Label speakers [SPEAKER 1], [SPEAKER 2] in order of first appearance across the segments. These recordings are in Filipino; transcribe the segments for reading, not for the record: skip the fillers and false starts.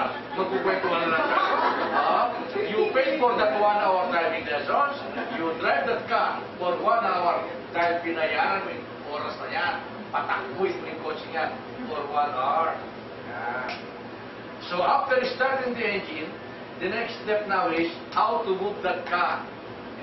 [SPEAKER 1] gas. Magkukwentuhan na lang tayo. You pay for that 1 hour driving lessons. You drive that car for 1 hour dahil binayaran mo yung oras na yan. Patakbuhin mo yung kotse yan for 1 hour. Yan. So after starting the engine, the next step now is how to move that car.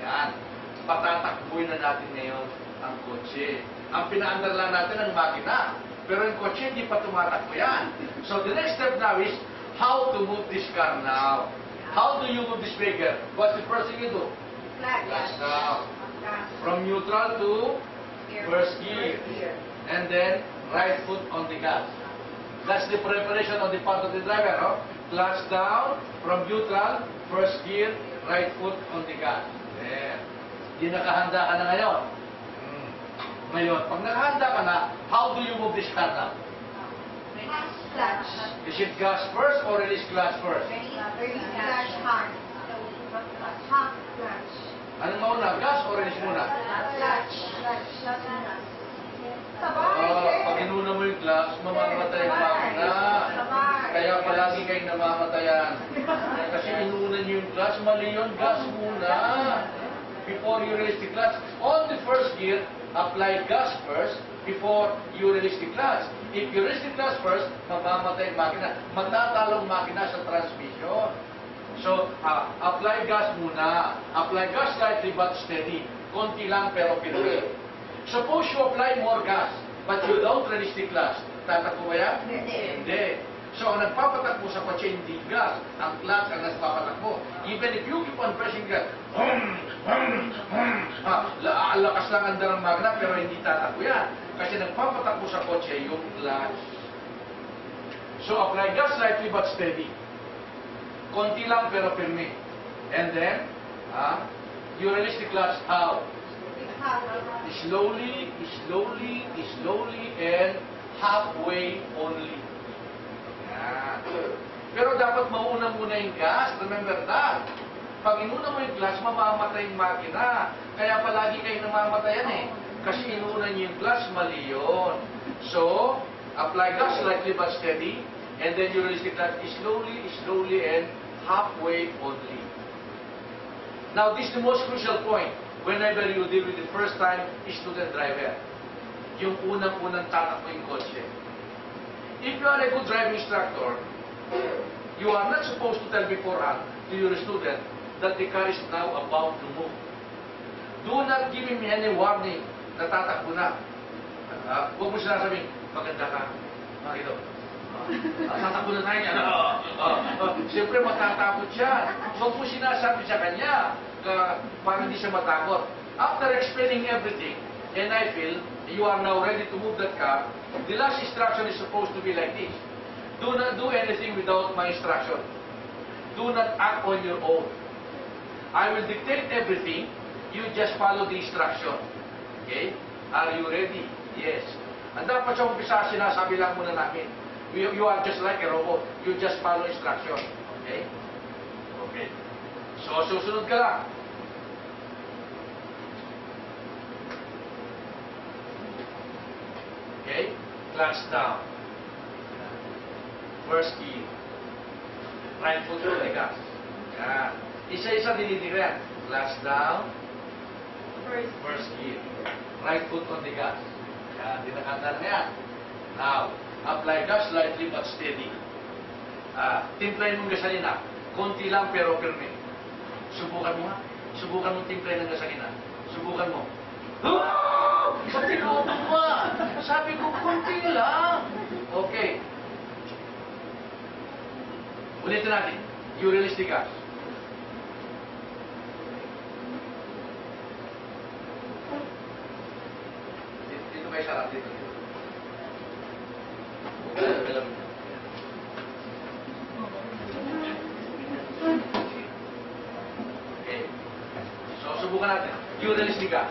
[SPEAKER 1] Yan. Patatakbuhin na natin ngayon ang kotse. Ang pinaandar lang natin ang makina. Pero yung kotse hindi pa tumatakbo yan. So the next step now is how to move this car now. How do you move this vehicle? What's the first thing you do? Clutch down. From neutral to first gear. And then right foot on the gas. That's the preparation on the part of the driver. No? Clutch down, from neutral, first gear, right foot on the gas. There. Di nakahanda ka na ngayon. Ngayon, pag nakahanda ka na, how do you move this car now?
[SPEAKER 2] Clutch.
[SPEAKER 1] Is it gas first or release clutch first?
[SPEAKER 2] Release clutch hard. Hot clutch.
[SPEAKER 1] Anong mauna? Gas or release muna?
[SPEAKER 2] Clutch. Clutch muna. Sabay.
[SPEAKER 1] Pag inuna mo yung clutch, mamamatay ang makina. Kaya palagi kayong namamatayan. Kasi inuna nyo yung clutch, mali yun, gas muna. Before you release the clutch, on the first gear, apply gas first before you release the clutch. If you release the clutch first, mamamatay ang makina. Magtatalong makina sa transmission. So, apply gas muna. Apply gas slightly but steady. Konti lang pero pinuwi. Suppose you apply more gas, but you don't release the clutch. Tatakbo ba yan? Hindi. So, ang nagpapatakbo sa kotse hindi gas. Ang clutch ang nagpapatakbo. Even if you keep on pressing gas, lakas lang ang darang magna pero hindi tatakbo yan. Kasi nagpapatakbo sa kotse yung clutch. So, apply gas slightly but steady. Konti lang pero firme. And then, you release the clutch out. Slowly, slowly, slowly, and halfway only. Yan. Pero dapat mauna muna yung gas. Remember that. Pag inuna mo yung clutch, mamamatay yung makina. Kaya palagi kayo namamatayan eh. Kasi inuna niyo yung clutch, mali yun. So, apply gas slightly but steady, and then you release the clutch slowly, slowly, and halfway only. Now, this is the most crucial point whenever you deal with the first-time student driver. Yung unang-unang tatakbo yung kotse. If you are a good driving instructor, you are not supposed to tell beforehand to your student that the car is now about to move. Do not give him any warning na tatakbo na. Huwag mo sinasabing, maganda ka. Makito. Tatakbo na tayo niya. Siyempre matatakot siya. Huwag mo sinasabi sa kanya para hindi siya matakot. After explaining everything, and I feel you are now ready to move that car, the last instruction is supposed to be like this. Do not do anything without my instruction. Do not act on your own. I will dictate everything. You just follow the instruction. Okay? Are you ready? Yes. Ang dapat sa umpisa, sinasabi lang muna namin. You are just like a robot. You just follow instruction. Okay? Okay. So, susunod ka lang. Okay? Clutch down. First gear. Right foot on the gas. Yan. Isa-isa dinidira yan. Clutch down. First gear. Right foot on the gas. Yan. Dinakanda na yan. Now, apply gas slightly but steady. Timplahin mong gasolina. Konti lang pero firme. Subukan mo nga. Subukan mong timplahin ng gasolina. Subukan mo. Sabi ko, sabi ko, konti lang. Okay. Ulitin natin. You release the gas. Dito kayo sarap dito. Okay. So, subukan natin. You release the gas.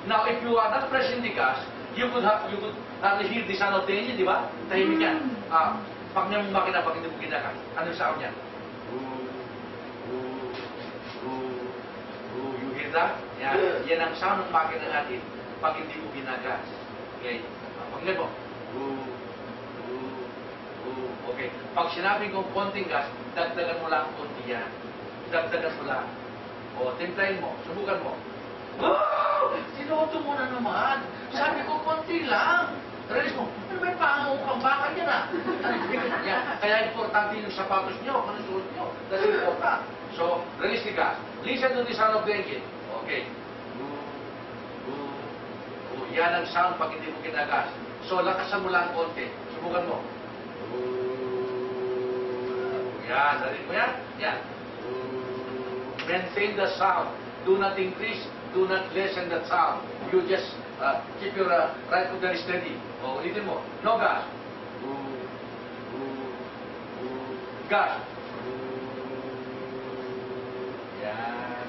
[SPEAKER 1] Now, if you are not pressing the gas, you could hardly hear the sound of the engine, di ba? Tahimik yan. Pag niyang makina, pag hindi mo ginagas, anong sound yan? You hear that? Yan ang sound ng makina natin pag hindi mo ginagas. Okay? Pakinggan mo. Okay. Okay. Pag sinabing kong konting gas, dagdagan mo lang konti yan. Dagdagan mo lang. O, timplahin mo. Subukan mo. Wow! Sinuto mo na naman. Sabi ko, konti lang. Release mo. Ano ba yung pangangukang baka niya na? Yan. Kaya importante yung sapatos nyo, kung ano suot nyo. That's important. So, release the gas. Listen to the sound of the engine. Okay. Yan ang sound pag hindi mo kinagas. So, lakasan mo lang konti. Subukan mo. Yan. Narinig mo yan? Yan. Maintain the sound. Do not increase. Do not lessen that sound. You just keep your right foot very steady. O, ulitin mo. No gas. Gas. Yan.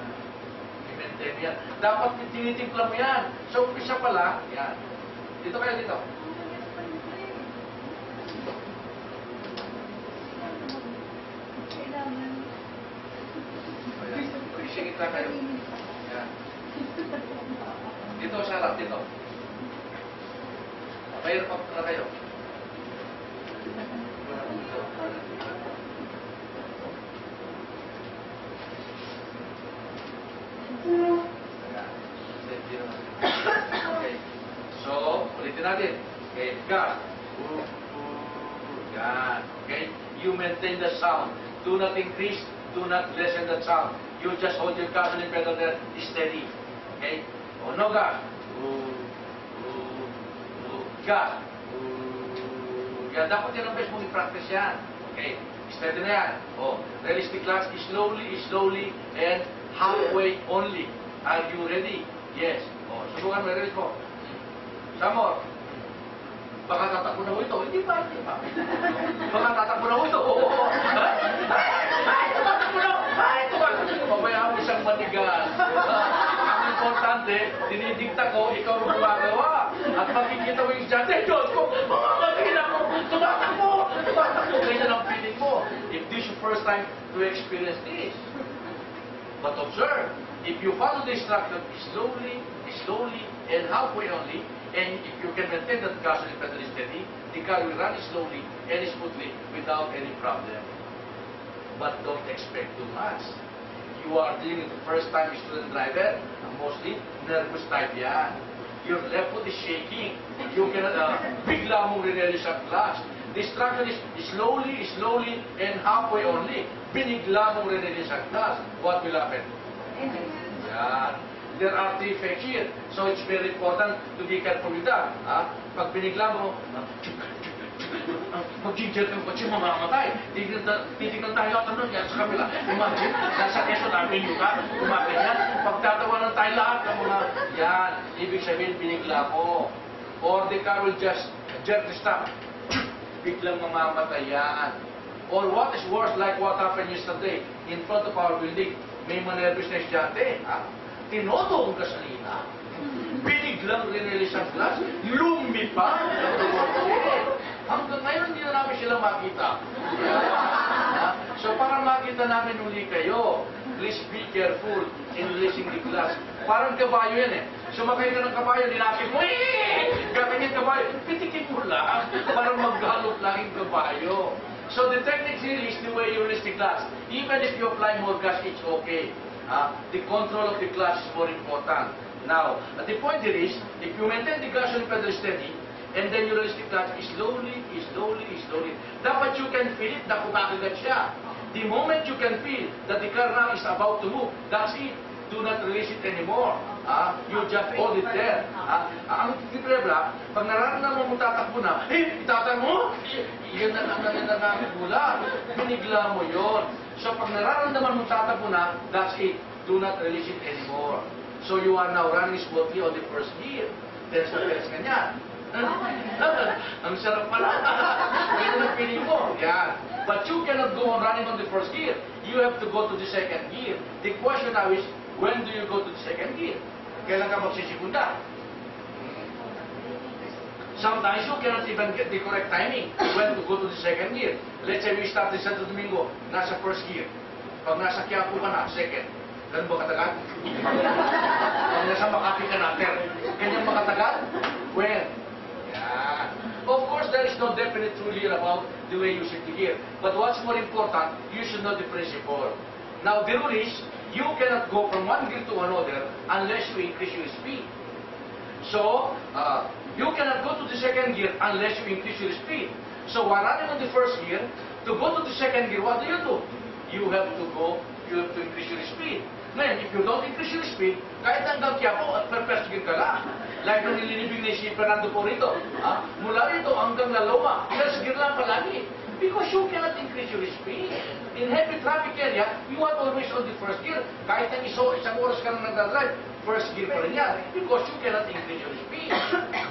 [SPEAKER 1] I-maintain yan. Dapat tinitimpla mo yan. So, umpisa pa lang. Yan. Dito kayo, dito. Singit lang kayo. Yan. Dito sa harap, dito. Mayroon pa na kayo. Okay. So, ulitin natin. Okay, gas. Yan. Okay. You maintain the sound. Do not increase. Do not lessen the sound. You just hold your gasoline pedal there steady. Okay? O, no gas. Gas. Yan, dapat yan ang best mong i-practice yan. Okay? Steady na yan. O, release the clutch slowly, and halfway only. Are you ready? Yes. O, subukan mo, release mo. Some more. Baka tatakbo na mo ito. Hindi pa. Baka tatakbo na mo ito. Pabayaan mo siyang matigas. Ang importante, dinidikta ko, ikaw ang gumagawa. At makikita mo yung dyan, Diyos ko, makakagina ko, tumatakbo. Ganyan ang feeling mo. If this is your first time to experience this. But observe, if you follow the instruction slowly, and halfway only, and if you can maintain that gasoline pedal steady, the car will run slowly and smoothly without any problem. But don't expect too much. You are dealing with the first-time student driver, mostly nervous type yan. Your left foot is shaking. You cannot, bigla mong re-release ang clutch. The instruction is slowly, and halfway only. Binigla mong re-release ang clutch. What will happen? Yan. There are three effects here. So it's very important to be careful with that. Pag binigla mo, mag-ginger kang kotse, mamamatay. Titignan tayo lahat ng yan sa kabila. Imagine, nasa Quezon Avenue ka, kumakanyan. Pagtatawanan tayo lahat ng mga yan. Ibig sabihin, binigla mo. Or the car will just jerk the stop. Biglang mamamatay yan. Or what is worse, like what happened yesterday in front of our building, may manervous na estudyante. Tinodo ang gasolina. Biniglang rinrelease ang clutch. Lumipad. Hanggang ngayon, hindi na namin sila makita. So, para makita namin uli kayo, please be careful in releasing the clutch. Parang kabayo yan eh. Sumakay ka ng kabayo, linapit mo, gaganyan kabayo. Pitikin mo lang para maggalop lang yung kabayo. So, the technique here is the way you release the clutch. Even if you apply more gas, it's okay. The control of the clutch is more important. Now, the point here is, if you maintain the gasoline pedal steady, and then you release the clutch slowly, dapat you can feel it na kumakagat siya. The moment you can feel that the car now is about to move, that's it. Do not release it anymore. You just hold it there. Ang problema, pag nararamdaman mo tatakbo na, itatakbo mo, yan na nakakagula. Binigla mo yon. So pag nararamdaman mo tatakbo na, that's it. Do not release it anymore. So you are now running smoothly on the first gear. Test na test ka niyan. Ang sarap pala. Ganyan ang feeling mo. Yan. But you cannot go on running on the first gear. You have to go to the second gear. The question now is, when do you go to the second gear? Kailan ka magsisigunda? Sometimes you cannot even get the correct timing when to go to the second gear. Let's say we start in Santo Domingo, nasa first gear. Pag nasa Quiapo ka na, second. Ganun ba katagal? Pag nasa Makati ka na, third. Ganyan ba katagal? When? Yeah. Of course, there is no definite rule here about the way you shift the gear. But what's more important, you should know the principle. Now, the rule is, you cannot go from one gear to another unless you increase your speed. So, you cannot go to the second gear unless you increase your speed. So, while running on the first gear, to go to the second gear, what do? You have to increase your speed. Ngayon, if you don't increase your speed, kahit hanggang Quiapo at first gear ka lang. Like nung nilinibig ni si Fernando po rito. Mula rito hanggang Laloa, first gear lang palagi. Because you cannot increase your speed. In heavy traffic area, you are always on the first gear. Kahit ang isang oras ka nang nagdadrive, first gear pa rin yan. Because you cannot increase your speed.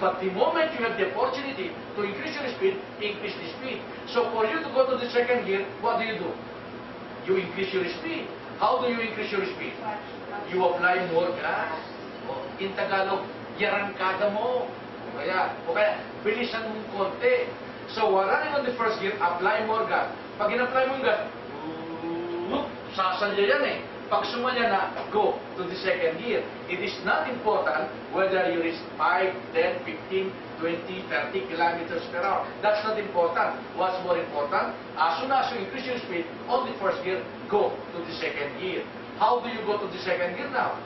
[SPEAKER 1] But the moment you have the opportunity to increase your speed, increase the speed. So for you to go to the second gear, what do? You increase your speed. How do you increase your speed? You apply more gas. In Tagalog, yarangkada mo. O kaya, bilisan mong konti. So, while running on the first gear, apply more gas. Pag in-apply mo yung gas, sasalya yan eh. Pag sumalya na, go to the second gear. It is not important whether you reach 5, 10, 15, 20, 30 kilometers per hour. That's not important. What's more important, as soon as you increase your speed on the first gear, go to the second gear. How do you go to the second gear now?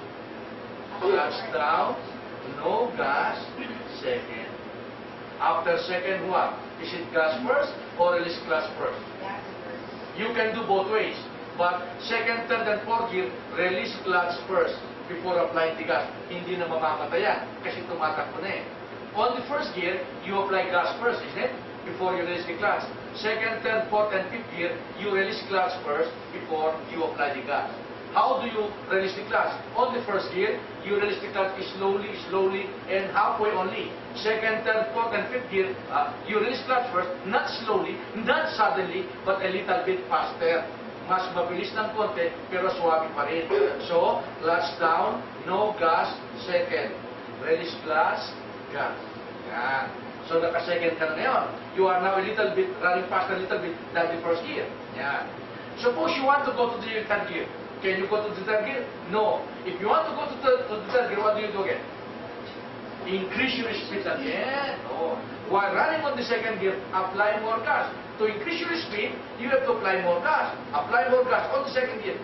[SPEAKER 1] Clutch down, no gas, second. After second, what? Is it gas first or release clutch first? You can do both ways. But second, third, and fourth gear, release clutch first before applying the gas. Hindi na mamamatayan kasi tumatakbo na eh. On the first gear, you apply gas first, isn't it? Before you release the clutch. Second, third, fourth, and fifth gear, you release clutch first before you apply the gas. How do you release the clutch? On the first gear, you release the clutch slowly, and halfway only. Second, third, fourth, and fifth gear, you release clutch first, not slowly, not suddenly, but a little bit faster. Mas mabilis ng konti, pero swabe pa rin. So, clutch down, no gas, second. Release clutch, gas. Yan. So, naka-second ka na ngayon. You are now a little bit, running fast a little bit than the first gear. Yan. Suppose you want to go to the third gear. Can you go to the third gear? No. If you want to go to the third gear, what do you do again? Increase your speed again. Oh. While running on the second gear, apply more gas. To increase your speed, you have to apply more gas. Apply more gas on the second gear.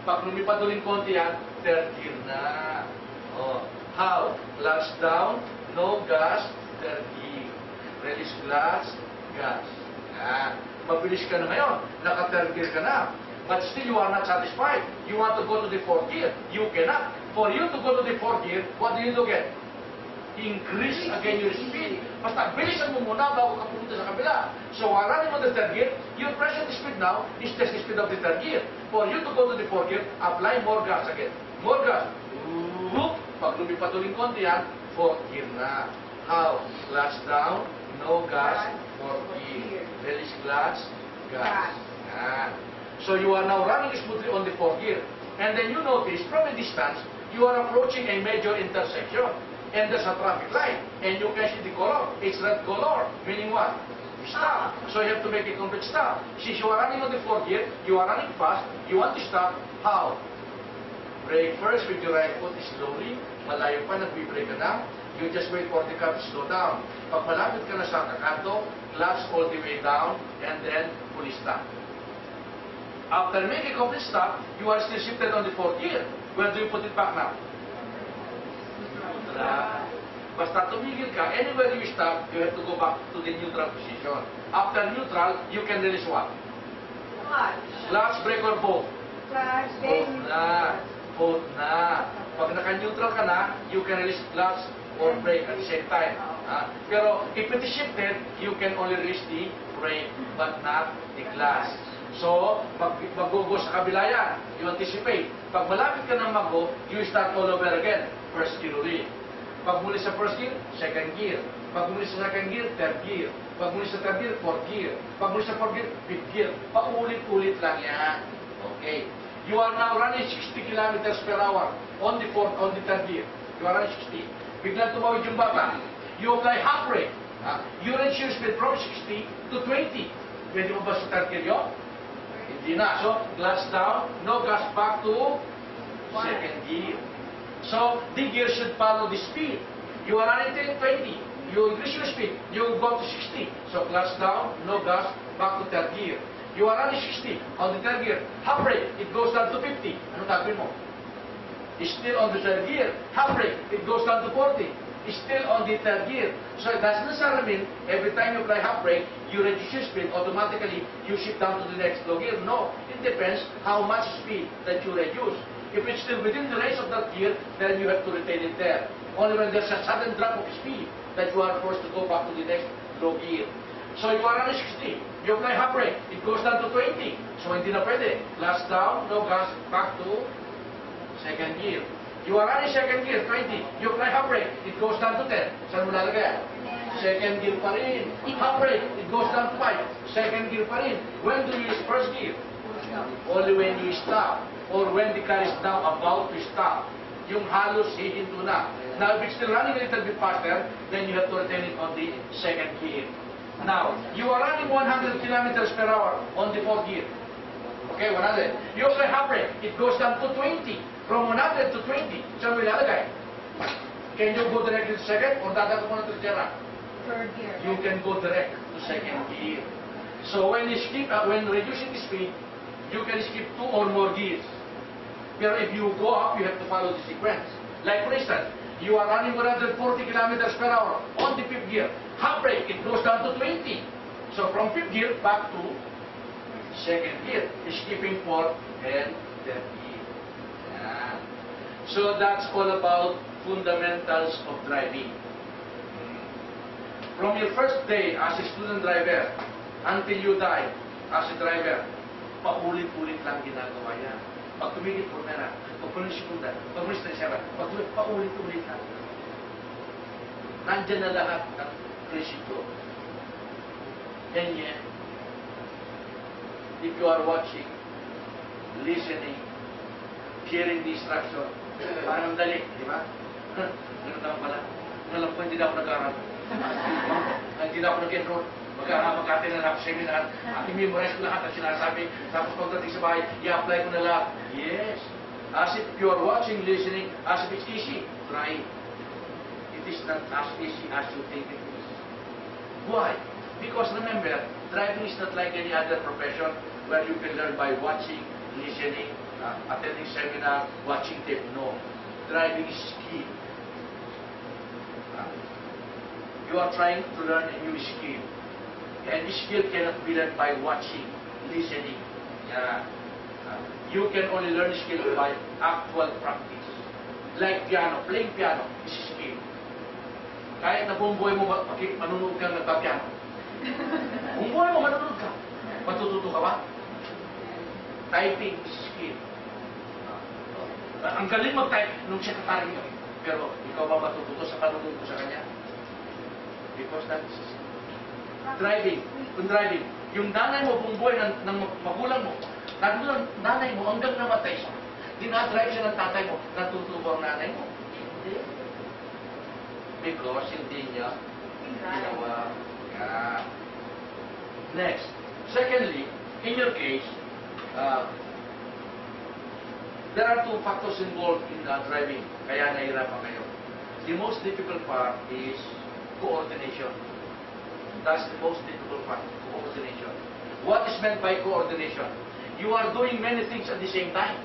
[SPEAKER 1] Pag lumipad ulit konti yan, third gear na. Oh. How? Clutch down, no gas, third gear. Release clutch, gas. Yan. Mabilis ka na ngayon. Naka-third gear ka na. But still you are not satisfied. You want to go to the fourth gear. You cannot. For you to go to the fourth gear, what do you do again? Increase again your speed. Basta bilisan mo muna bago ka pumunta sa kabila. So while running on the third gear, your present speed now is just the speed of the third gear. For you to go to the fourth gear, apply more gas again. More gas. Pag lumipat uling konti yan, fourth gear na. How? Clutch down, no gas, fourth gear. Release clutch, gas. Yan. So you are now running smoothly on the fourth gear. And then you notice from a distance, you are approaching a major intersection. And there's a traffic light. And you can see the color. It's red color. Meaning what? Stop. So you have to make a complete stop. Since you are running on the fourth gear, you are running fast, you want to stop. How? Brake first with your right foot slowly. Malayo pa, nag-brake ka na. You just wait for the car to slow down. Pag malapit ka na sa kakanto, clutch all the way down, and then fully stop. After making a complete stop, you are still shifted on the fourth gear. Where do you put it back now? Basta tumigil ka, anywhere you stop, you have to go back to the neutral position. After neutral, you can release what? Clutch, brake, or both?
[SPEAKER 2] Clutch,
[SPEAKER 1] Both na. Both na. Pag naka-neutral ka na, you can release clutch or brake at the same time. Pero if it is shifted, you can only release the brake, but not the clutch. So, pag mag-go sa kabila yan, you anticipate. Pag malapit ka ng mag-go, you start all over again. First gear ulit. Pag muli sa first gear, second gear. Pag muli sa second gear, third gear. Pag muli sa third gear, fourth gear. Pag muli sa fourth gear, fifth gear. Paulit-ulit lang yan. Okay. You are now running 60 kilometers per hour on the third gear. You are running 60. Biglang tumawid yung bata. You apply half brake. You reduce your speed from 60 to 20. Pwede mo ba sa third gear yun? Hindi na. So, clutch down, no gas back to second gear. So, the gear should follow the speed. You are running 20. You increase your speed, you go to 60. So clutch down, no gas, back to third gear. You are running 60 on the third gear. Half brake, it goes down to 50. Ano gagawin mo? It's still on the third gear. Half brake, it goes down to 40. It's still on the third gear. So it doesn't necessarily mean every time you apply half brake, you reduce your speed, automatically you shift down to the next low gear. No, it depends how much speed that you reduce. If it's still within the range of that gear, then you have to retain it there. Only when there's a sudden drop of speed that you are forced to go back to the next low gear. So you are running 60, you apply half brake, it goes down to 20. So hindi na pwede. Last down, no gas, back to second gear. You are running second gear, 20. You apply half brake, it goes down to 10. Saan mo lalagay? Second gear pa rin. Half brake, it goes down to 5. Second gear pa rin. When do you use first gear? Only when you stop. Or when the car is now about to stop. Yung halos hihinto na. Now, if it's still running a little bit faster, then you have to retain it on the second gear. Now, you are running 100 kilometers per hour on the fourth gear. Okay, 100. You apply half brake, it goes down to 20. From 100 to 20. Saan mo ilalagay? Can you go directly to second or dadato mo na to tierra?
[SPEAKER 2] Third gear.
[SPEAKER 1] You can go direct to second gear. So when you skip, when reducing the speed, you can skip 2 or more gears. Pero if you go up, you have to follow the sequence. Like for instance, you are running 140 kilometers per hour on the fifth gear. Half brake, it goes down to 20. So from fifth gear back to second gear, skipping fourth and third gear. Yeah. So that's all about fundamentals of driving. From your first day as a student driver until you die as a driver, paulit-ulit lang ginagawa yan. Pag tumigit po na, pag pulis sekunda, pag pulis tercera, pag paulit-ulit lang. Nandyan na lahat ng resito. And yet, if you are watching, listening, hearing the instruction, parang dali, di ba? Ganun lang pala. Alam ko, hindi na ako nag-aral. Hindi na ako nag-enroll. Magkakatin na ako sa seminar. I-memorize ko lahat ang sinasabi. Tapos pagdating sa bahay, i-apply ko na lahat. Yes. As if you are watching, listening, as if it's easy. Try it. It is not as easy as you think it is. Why? Because remember, driving is not like any other profession where you can learn by watching, listening, attending seminar, watching tape. No. Driving is skill. You are trying to learn a new skill. And this skill cannot be learned by watching, listening. Yeah. You can only learn skill by actual practice. Like piano, playing piano is skill. Kahit na buong buhay mo manunod kang nagpa-piano. Buong buhay mo manunod ka. Matututo ka ba? Typing is skill. Ang galing mag-type nung secretary mo. Pero ikaw ba matututo sa panunod ko sa kanya? Because that is skill. Driving, kung driving, yung nanay mo, buong buhay ng magulang mo, nanay mo hanggang namatay siya. Dinadrive siya ng tatay mo, natutubo ang nanay mo. Hindi. Because hindi niya ginawa. Yeah. Next. Secondly, in your case, there are 2 factors involved in driving, kaya nahihirapan kayo. The most difficult part is coordination. That's the most difficult part, coordination. What is meant by coordination? You are doing many things at the same time.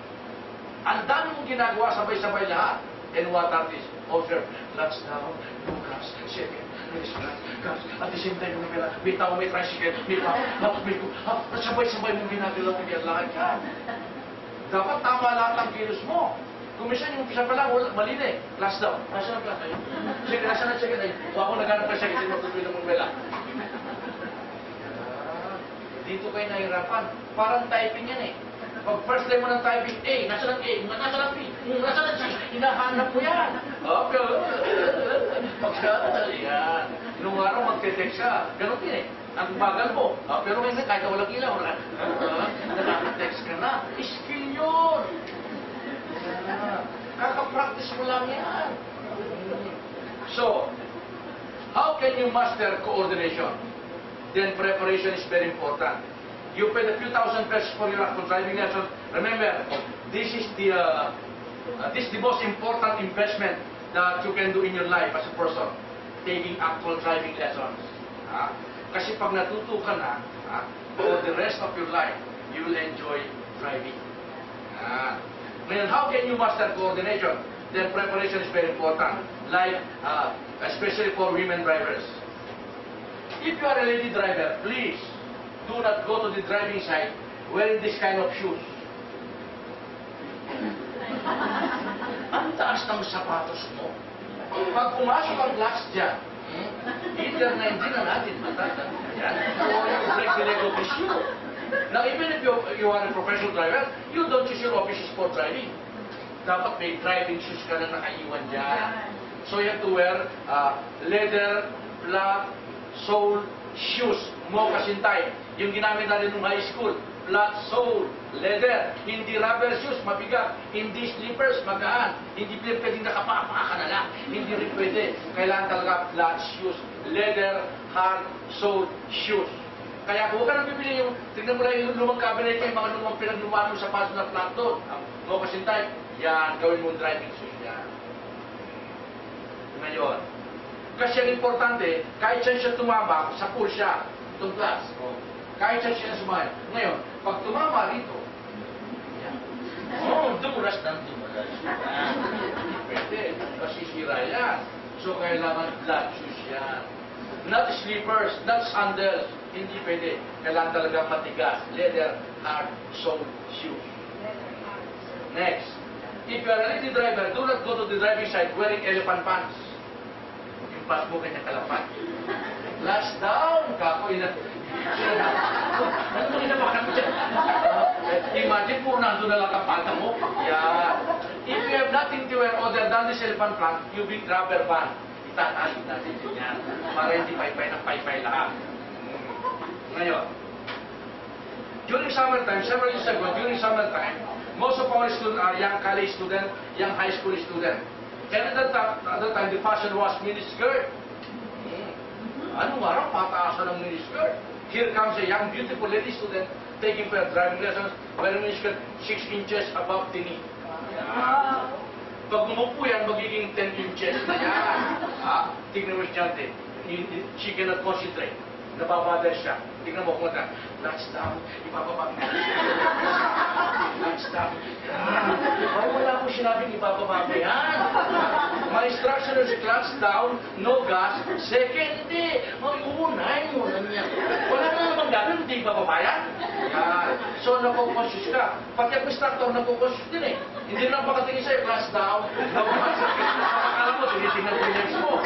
[SPEAKER 1] Ang dami mong ginagawa, sabay-sabay lahat. And what are these? Observe, clutch down, no gas, second, release clutch, gas. At the same time, yung pera, may tao, may tricycle, may pa, sabay-sabay mong ginagawa, may lahat ka. Dapat tama lahat ang kilos mo. Kung minsan yung umpisa pa lang, mali na eh. Last down. Nasaan ang class tayo? Sige, nasaan ang second ay? O ako naghanap pa siya kasi matutuloy na mong bela. Dito kayo nahirapan. Parang typing yan eh. Pag first time mo ng typing A, nasaan ang A? Nasaan ang B? Nasaan ang C? Hinahanap mo yan. Okay. Pagkakal yan. Nung araw magte-text ka. Ganun din eh. Ang bagal mo. Pero ngayon kahit walang ilaw. Nakaka-text ka na. Skill yun. Kaka-practice mo lang yan. So, how can you master coordination? Then preparation is very important. You paid a few thousand pesos for your actual driving lesson. Remember, this is the most important investment that you can do in your life as a person. taking actual driving lessons. Kasi pag natuto ka na, for the rest of your life, you will enjoy driving. Ngayon, how can you master coordination? Then preparation is very important, like especially for women drivers. If you are a lady driver, please do not go to the driving side wearing this kind of shoes. Ang taas ng sapatos mo. Pag pumasok ang glass dyan, either na hindi na natin matatan, or you break the leg of the shoe. Now, even if you are a professional driver, you don't use your office for driving. Dapat may driving shoes ka na nakaiwan dyan. So you have to wear leather, flat, sole shoes, moccasin type. Yung ginamit natin nung high school, flat sole, leather, hindi rubber shoes, mabigat, hindi slippers, magaan, hindi pwedeng nakapapa ka na lang, hindi rin pwede. Kailangan talaga flat shoes, leather, hard sole shoes. Kaya kung huwag ka nang bibili yung, tignan mo lang yung lumang cabinet yung mga lumang pinaglumaan mo sa paso na flat doon, moccasin type, yan, gawin mo driving shoes yan. Ngayon, kasi ang importante, kahit siya tumama, sa pool siya, itong glass. Kahit siya sumahay. Ngayon, pag tumama rito, yan. Dumulas ng dumulas. Hindi pwede. Masisira yan. So, kailangan flat shoes yan. Not slippers, not sandals. Hindi pwede. Kailangan talaga matigas. Leather, hard, sole shoes. Next. If you are a lady driver, do not go to the driving side wearing elephant pants. Yung pants mo kanya kalapan. Last down, kako. Imagine puro nandun na lang kapata mo. Yeah. If you have nothing to wear other than this elephant plant, you bring rubber band. Itatalit natin din yan. Para hindi paypay ng paypay lahat. Ngayon, during summertime, several years ago, during summertime, most of our students are young college students, young high school students. And at that time, the fashion was miniskirt. Anong araw, pataasan ng miniskirt? Here comes a young, beautiful lady student taking for driving lessons, wearing miniskirt 6 inches above the knee. Yeah. Pag umupo yan, magiging 10 inches na yan. Tignan mo siya dyan, she cannot concentrate. Nababother siya. Tignan mo kung latch down, ibababa mo. Latch down. Wala ko sinabing ibababa mo yan. My instruction is clutch down, no gas. Second, hindi. Mag-uunahin mo na niya. Wala ka namang gagawin, hindi ibababa yan. So, napokonscious ka. Pati ang instructor, napokonscious din eh. Hindi lang pakatingin sa'yo, clutch down, no gas. Akala mo, tinitingnan ko yung legs mo.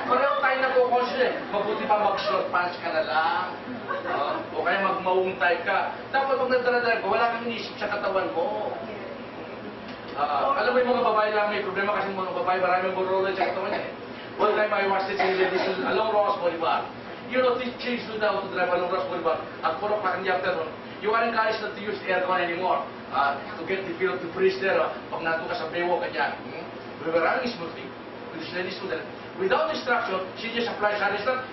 [SPEAKER 1] Pareho tayo napokonscious eh. Mabuti pa mag-short pants ka na lang. O kaya mag-maung type ka. Dapat pag nagdala-dala ka, wala kang inisip sa katawan mo. Alam mo yung mga babae lang may problema kasi mga babae maraming burrola sa katawan niya. One time I was teaching ladies along Ross Boulevard. You know, teach children now to drive along Ross Boulevard at 4 o'clock in the afternoon. You are encouraged not to use aircon anymore to get the feel of the breeze there. Pag nandun ka sa baywalk ka dyan. We were running smoothly. With this lady student. Without instruction, she just applies her instruction.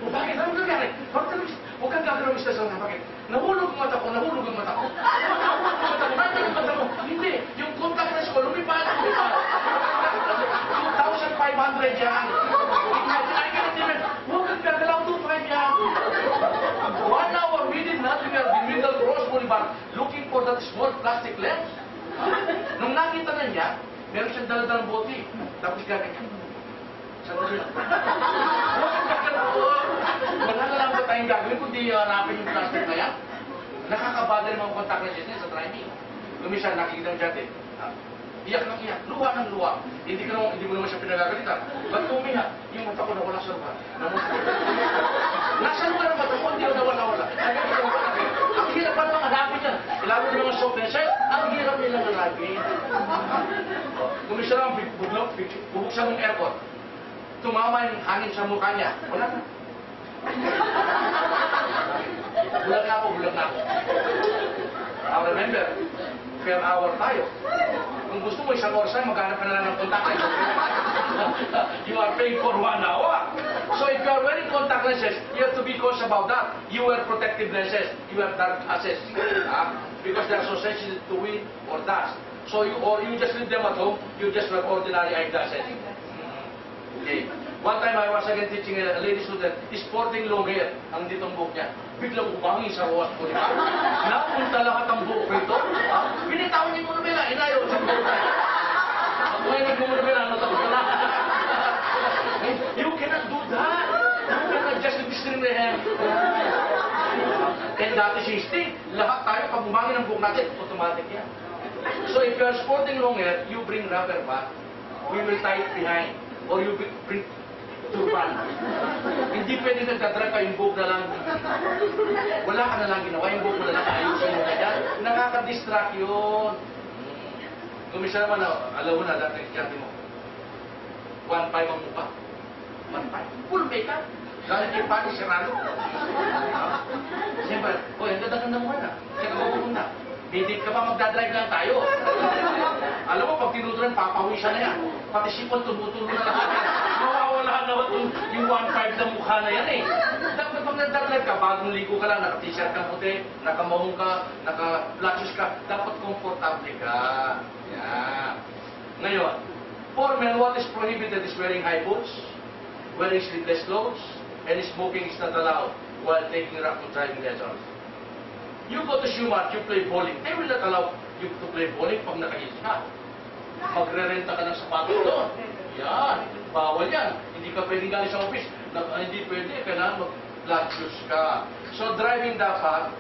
[SPEAKER 1] Bakit? Ano nangyari? Huwag kang gagawin sa sana. Bakit? Nahulog ang mata ko, nahulog ang mata ko. Nahulog ang mata ko. Hindi. Yung contact lens ko, lumipad. 2,500 yan. Huwag kang gagalaw 2,500 yan. 1 hour, we did not. We were in the middle of Ross Boulevard looking for that small plastic lens. Nung nakita na niya, meron siyang dala-dalang bote. Tapos gaganyan. Sabi niya, wala na lang ba tayong gagawin kundi hanapin yung plastic na yan? Nakakabada ng mga contact lenses niya sa driving. Kumisan, nakikita mo dyan iyak ng iyak, luha ng luha. Hindi mo naman siya pinagagalitan. Ba't tumiha? Yung mata ko nawala sa luha. Nasa luha ng mata ko, hindi ko nawala-wala. Ang hirap pa naman hanapin yan. Lalo ng mga soft lenses, ang hirap nilang hanapin. Kumisan lang, bubuksan ng airport. Tumama yung hangin sa mukha niya. Wala na. Bulag na ako. Now remember, per hour tayo. Kung gusto mo isang oras tayo, maghanap ka na lang ng contact lenses. You are paying for 1 hour. So if you are wearing contact lenses, you have to be cautious about that. You wear protective lenses. You have dark glasses. Because they are so sensitive to wind or dust. So you just leave them at home, you just wear ordinary eyeglasses. Okay. One time I was again teaching a lady student, sporting long hair, ang ditong buhok niya. Biglang umangin sa ruwas ko niya. Napunta lahat ang buhok rito. Binitawan niya muna nila, inayaw sa buhok tayo. At ngayon nagmumuna nila, natapos ka na. You cannot do that. You cannot just trim the hair. And that is instinct. Lahat tayo, pag umangin ang buhok natin, automatic yan. So if you are sporting long hair, you bring rubber band. We will tie it behind. Or you bring turban. Hindi pwede nagdadrag ka yung buhok na lang. Wala ka na lang ginawa, yung buhok mo na lang ayusin mo na yan. Nakaka-distract yun. Kumisa naman, alam mo na, dati sabi mo, 1.5 ang mukha. 1.5. Full makeup. Dahil kay Pani Serrano. Siyempre, ang ganda-ganda mo na. Kaya ka na. Hindi ka ba magdadrive lang tayo? Alam mo, pag tinutulungan, papawisan na yan. Pati sipon, tumutulo na lahat yan. Mawawala na yung 1.5 na mukha na yan eh. Dapat pag nagdadrive ka, bagong ligo ka lang, naka-t-shirt ka puti, nakamahong ka, naka-flatches ka, dapat komportable ka. Yan. Ngayon, for men, what is prohibited is wearing high boots, wearing sleeveless clothes, and smoking is not allowed while taking rapid driving lessons. You go to Shumat, you play bowling. They will not allow you to play bowling pag nakahis ka. Magre-renta ka ng sapatos doon. Yan. Bawal yan. Hindi ka pwedeng galing sa office. Hindi pwede. Kailangan mag-flat shoes ka. So driving dapat,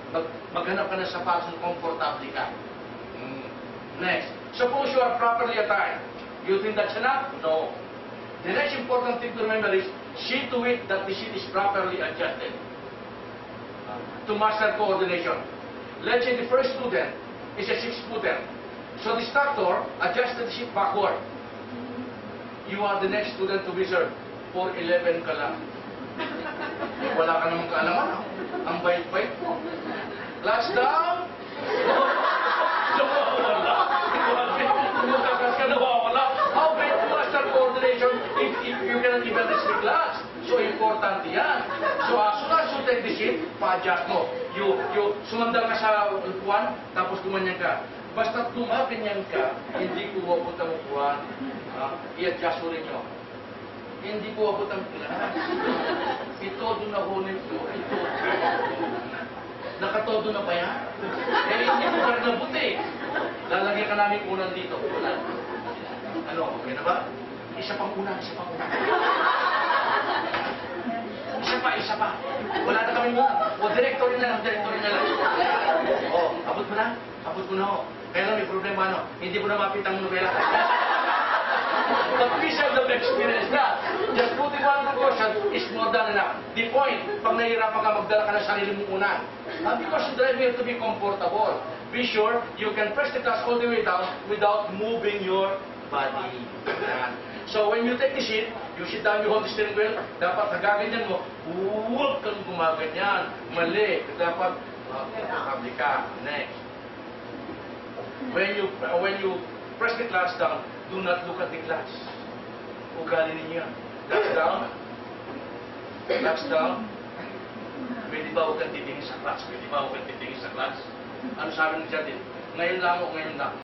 [SPEAKER 1] maghanap ka ng sapatos na komportable ka. Next. Suppose you are properly attired. You think that's enough? No. The next important thing to remember is, see to it that the seat is properly adjusted to master coordination. Let's say the first student is a 6-footer. So the instructor adjusted the seat backward. You are the next student to be served. 4'11" ka lang. Wala ka namang kaalaman. Ang bait-bait mo. Last down. Nawawala. Kumutakas ka, nawawala. How can you master coordination if you cannot even reach the class? So important yan. So as soon as you take the seat, pa-adjust mo. Sumandal ka sa upuan, tapos gumanyan ka. Basta tumaganyan ka, hindi ko wapot ang upuan. I-adjust mo rin nyo. Hindi ko wapot ang class. Itodo na hunin ko. Nakatodo na ba yan? Hindi ko pa rin nabuti. Lalagyan ka namin unan dito. Ano, okay na ba? Isa pang unan, isa pang unan. Isa pa. Wala na kami muna. O, directory na lang. O, abot mo na. O. Kaya lang may problema, ano? Hindi mo na mapit ang nobela. The piece of the experience na. Just putting one precaution is more than enough. The point, pag nahihirapan ka, magdala ka ng sarili mong unan. Because you drive here to be comfortable. Be sure you can press the clutch all the way down without moving your body. So when you take the seat, you sit down, you hold the steering wheel, dapat nagaganyan mo, huwag kang gumaganyan. Mali. Dapat, komportable ka. Next. When you press the clutch down, do not look at the clutch. Ugali ninyo yan. Clutch down. Clutch down. Pwede ba huwag kang titingin sa clutch? Ano sabi ng Jardine? Ngayon lang.